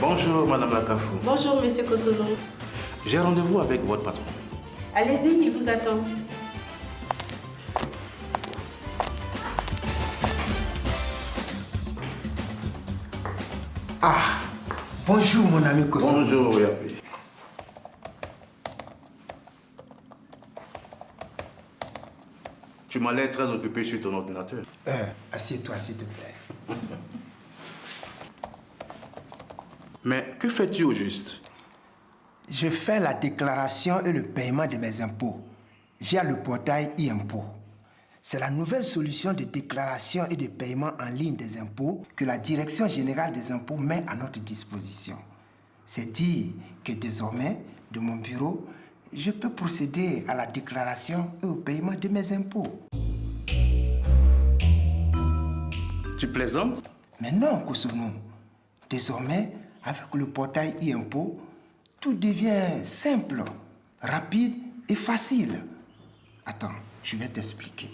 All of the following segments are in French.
Bonjour, Madame Lakafou. Bonjour, Monsieur Kosono. J'ai rendez-vous avec votre patron. Allez-y, il vous attend. Ah, bonjour mon ami Kosono. Bonjour, Yapi. Tu m'as l'air très occupé sur ton ordinateur. Assieds-toi s'il te plaît. Mais que fais-tu au juste? Je fais la déclaration et le paiement de mes impôts via le portail e-impôt. C'est la nouvelle solution de déclaration et de paiement en ligne des impôts que la Direction générale des impôts met à notre disposition. C'est dire que désormais, de mon bureau, je peux procéder à la déclaration et au paiement de mes impôts. Tu plaisantes? Mais non, Kosono. Désormais, avec le portail e-impôt, tout devient simple, rapide et facile. Attends, je vais t'expliquer.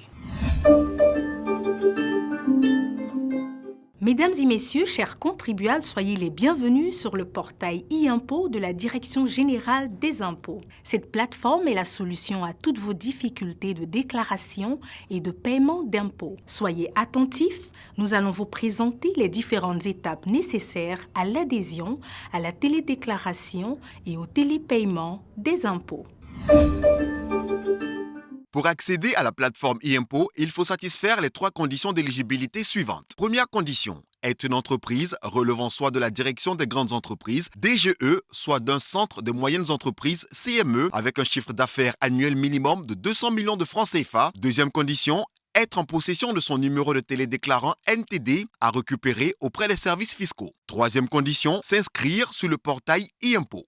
Mesdames et messieurs, chers contribuables, soyez les bienvenus sur le portail e-impôt de la Direction générale des impôts. Cette plateforme est la solution à toutes vos difficultés de déclaration et de paiement d'impôts. Soyez attentifs, nous allons vous présenter les différentes étapes nécessaires à l'adhésion, à la télédéclaration et au télépaiement des impôts. Pour accéder à la plateforme e-impôt, il faut satisfaire les 3 conditions d'éligibilité suivantes. Première condition, être une entreprise relevant soit de la direction des grandes entreprises, DGE, soit d'un centre de moyennes entreprises, CME, avec un chiffre d'affaires annuel minimum de 200 millions de francs CFA. Deuxième condition, être en possession de son numéro de télédéclarant NTD à récupérer auprès des services fiscaux. Troisième condition, s'inscrire sur le portail e-impôt.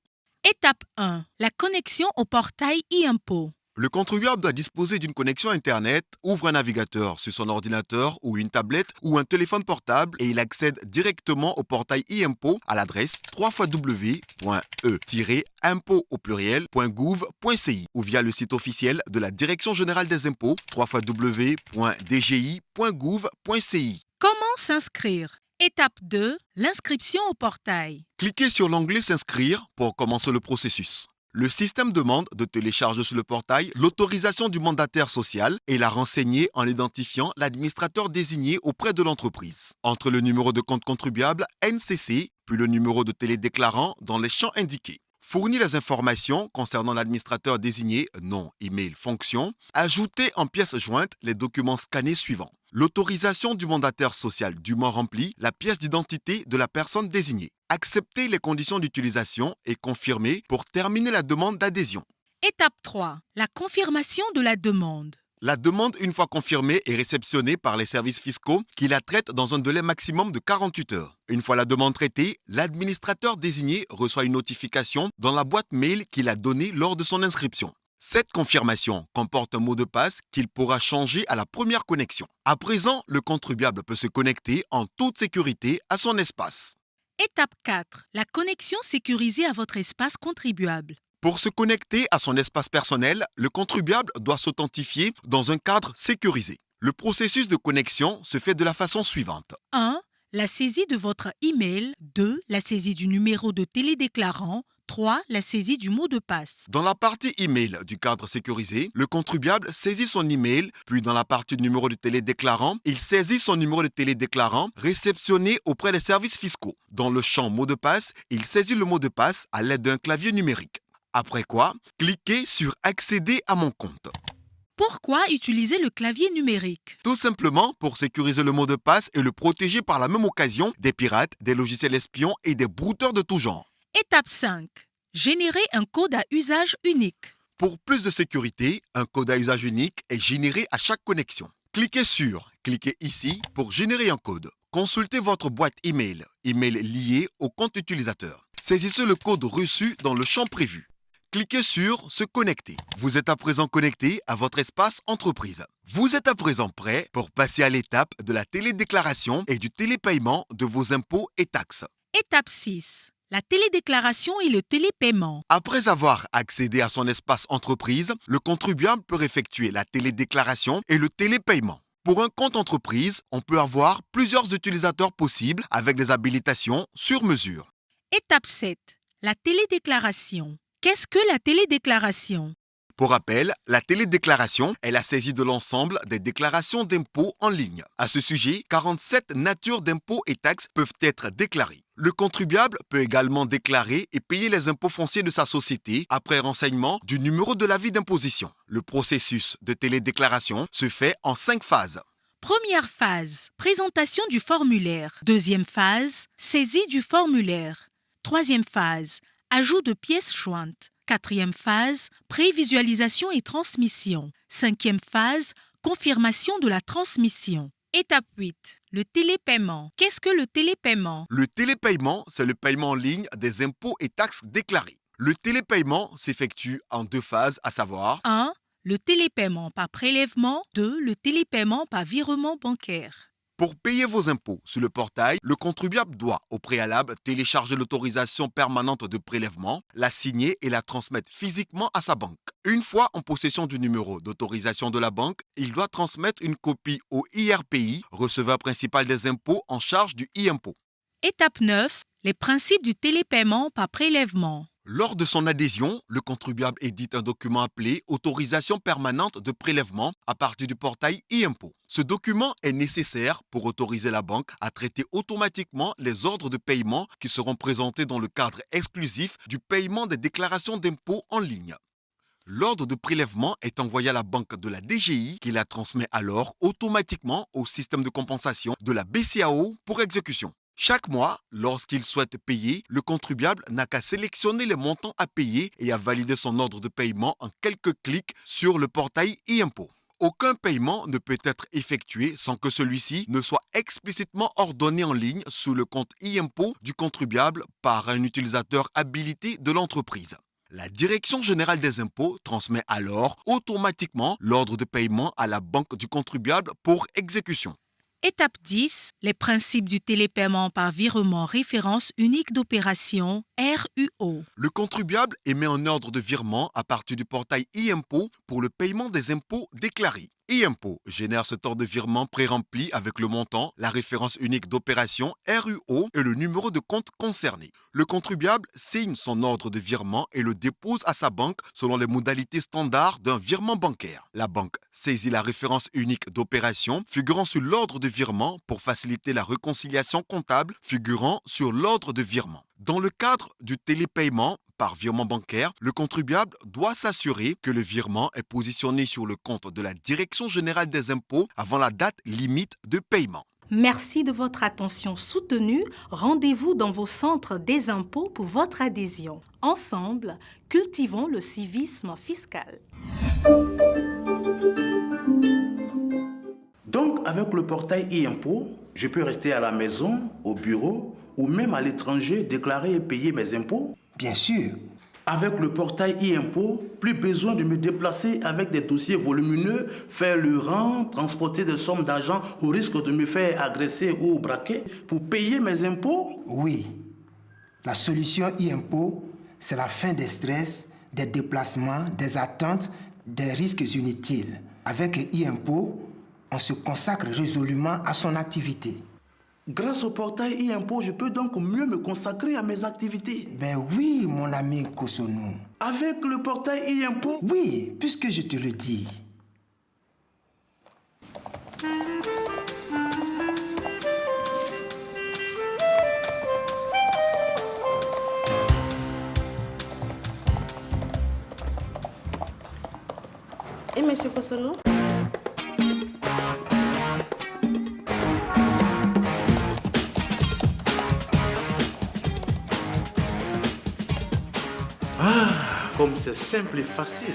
Étape 1. La connexion au portail e-impôt. Le contribuable doit disposer d'une connexion Internet, ouvre un navigateur sur son ordinateur ou une tablette ou un téléphone portable et il accède directement au portail e-impôt à l'adresse www.e-impôt.gouv.ci ou via le site officiel de la Direction générale des impôts www.dgi.gouv.ci. Comment s'inscrire? Étape 2. L'inscription au portail. Cliquez sur l'onglet S'inscrire pour commencer le processus. Le système demande de télécharger sur le portail l'autorisation du mandataire social et la renseigner en identifiant l'administrateur désigné auprès de l'entreprise. Entre le numéro de compte contribuable NCC puis le numéro de télédéclarant dans les champs indiqués. Fournir les informations concernant l'administrateur désigné, nom, email, fonction. Ajoutez en pièce jointe les documents scannés suivants. L'autorisation du mandataire social dûment remplie, la pièce d'identité de la personne désignée. Accepter les conditions d'utilisation et confirmer pour terminer la demande d'adhésion. Étape 3. La confirmation de la demande. La demande, une fois confirmée, est réceptionnée par les services fiscaux qui la traitent dans un délai maximum de 48 heures. Une fois la demande traitée, l'administrateur désigné reçoit une notification dans la boîte mail qu'il a donnée lors de son inscription. Cette confirmation comporte un mot de passe qu'il pourra changer à la première connexion. À présent, le contribuable peut se connecter en toute sécurité à son espace. Étape 4. La connexion sécurisée à votre espace contribuable. Pour se connecter à son espace personnel, le contribuable doit s'authentifier dans un cadre sécurisé. Le processus de connexion se fait de la façon suivante. 1. La saisie de votre email. 2. La saisie du numéro de télédéclarant. 3. La saisie du mot de passe. Dans la partie email du cadre sécurisé, le contribuable saisit son email, puis dans la partie numéro de télédéclarant, il saisit son numéro de télédéclarant réceptionné auprès des services fiscaux. Dans le champ mot de passe, il saisit le mot de passe à l'aide d'un clavier numérique. Après quoi, cliquez sur Accéder à mon compte. Pourquoi utiliser le clavier numérique? Tout simplement pour sécuriser le mot de passe et le protéger par la même occasion des pirates, des logiciels espions et des brouteurs de tout genre. Étape 5. Générer un code à usage unique. Pour plus de sécurité, un code à usage unique est généré à chaque connexion. Cliquez ici pour générer un code. Consultez votre boîte email liée au compte utilisateur. Saisissez le code reçu dans le champ prévu. Cliquez sur Se connecter. Vous êtes à présent connecté à votre espace entreprise. Vous êtes à présent prêt pour passer à l'étape de la télédéclaration et du télépaiement de vos impôts et taxes. Étape 6. La télédéclaration et le télépaiement. Après avoir accédé à son espace entreprise, le contribuable peut effectuer la télédéclaration et le télépaiement. Pour un compte entreprise, on peut avoir plusieurs utilisateurs possibles avec des habilitations sur mesure. Étape 7. La télédéclaration. Qu'est-ce que la télédéclaration? Pour rappel, la télédéclaration est la saisie de l'ensemble des déclarations d'impôts en ligne. À ce sujet, 47 natures d'impôts et taxes peuvent être déclarées. Le contribuable peut également déclarer et payer les impôts fonciers de sa société après renseignement du numéro de l'avis d'imposition. Le processus de télédéclaration se fait en 5 phases. Première phase, présentation du formulaire. Deuxième phase, saisie du formulaire. Troisième phase, ajout de pièces jointes. Quatrième phase, prévisualisation et transmission. Cinquième phase, confirmation de la transmission. Étape 8. Le télépaiement. Qu'est-ce que le télépaiement? Le télépaiement, c'est le paiement en ligne des impôts et taxes déclarés. Le télépaiement s'effectue en 2 phases, à savoir 1. Le télépaiement par prélèvement. 2. Le télépaiement par virement bancaire. Pour payer vos impôts sur le portail, le contribuable doit au préalable télécharger l'autorisation permanente de prélèvement, la signer et la transmettre physiquement à sa banque. Une fois en possession du numéro d'autorisation de la banque, il doit transmettre une copie au IRPI, receveur principal des impôts en charge du e-impôt. Étape 9. Les principes du télépaiement par prélèvement. Lors de son adhésion, le contribuable édite un document appelé « Autorisation permanente de prélèvement » à partir du portail e-impôt. Ce document est nécessaire pour autoriser la banque à traiter automatiquement les ordres de paiement qui seront présentés dans le cadre exclusif du paiement des déclarations d'impôts en ligne. L'ordre de prélèvement est envoyé à la banque de la DGI qui la transmet alors automatiquement au système de compensation de la BCAO pour exécution. Chaque mois, lorsqu'il souhaite payer, le contribuable n'a qu'à sélectionner les montants à payer et à valider son ordre de paiement en quelques clics sur le portail e-impôt. Aucun paiement ne peut être effectué sans que celui-ci ne soit explicitement ordonné en ligne sous le compte e-impôt du contribuable par un utilisateur habilité de l'entreprise. La Direction générale des impôts transmet alors automatiquement l'ordre de paiement à la banque du contribuable pour exécution. Étape 10. Les principes du télépaiement par virement référence unique d'opération RUO. Le contribuable émet un ordre de virement à partir du portail e-impôt pour le paiement des impôts déclarés. e-impôt génère ce ordre de virement pré-rempli avec le montant, la référence unique d'opération RUO et le numéro de compte concerné. Le contribuable signe son ordre de virement et le dépose à sa banque selon les modalités standards d'un virement bancaire. La banque saisit la référence unique d'opération figurant sur l'ordre de virement pour faciliter la réconciliation comptable figurant sur l'ordre de virement. Dans le cadre du télépaiement par virement bancaire, le contribuable doit s'assurer que le virement est positionné sur le compte de la Direction générale des impôts avant la date limite de paiement. Merci de votre attention soutenue. Rendez-vous dans vos centres des impôts pour votre adhésion. Ensemble, cultivons le civisme fiscal. Donc, avec le portail e-impôt, je peux rester à la maison, au bureau ou même à l'étranger déclarer et payer mes impôts? Bien sûr. Avec le portail e-impôt, plus besoin de me déplacer avec des dossiers volumineux, faire le rang, transporter des sommes d'argent au risque de me faire agresser ou braquer pour payer mes impôts? Oui. La solution e-impôt, c'est la fin des stress, des déplacements, des attentes, des risques inutiles. Avec e-impôt, on se consacre résolument à son activité. Grâce au portail e-impôt, je peux donc mieux me consacrer à mes activités. Ben oui, mon ami Kosonou. Avec le portail e-impôt? Oui, puisque je te le dis. Et Monsieur Kosono? Comme c'est simple et facile.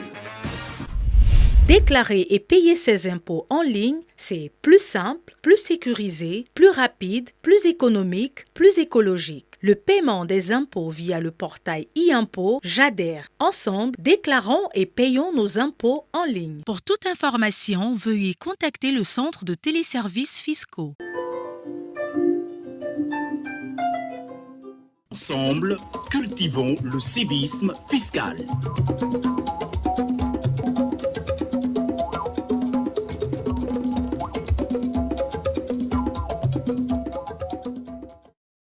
Déclarer et payer ses impôts en ligne, c'est plus simple, plus sécurisé, plus rapide, plus économique, plus écologique. Le paiement des impôts via le portail e-impôt, j'adhère. Ensemble, déclarons et payons nos impôts en ligne. Pour toute information, veuillez contacter le centre de téléservices fiscaux. Ensemble, cultivons le civisme fiscal.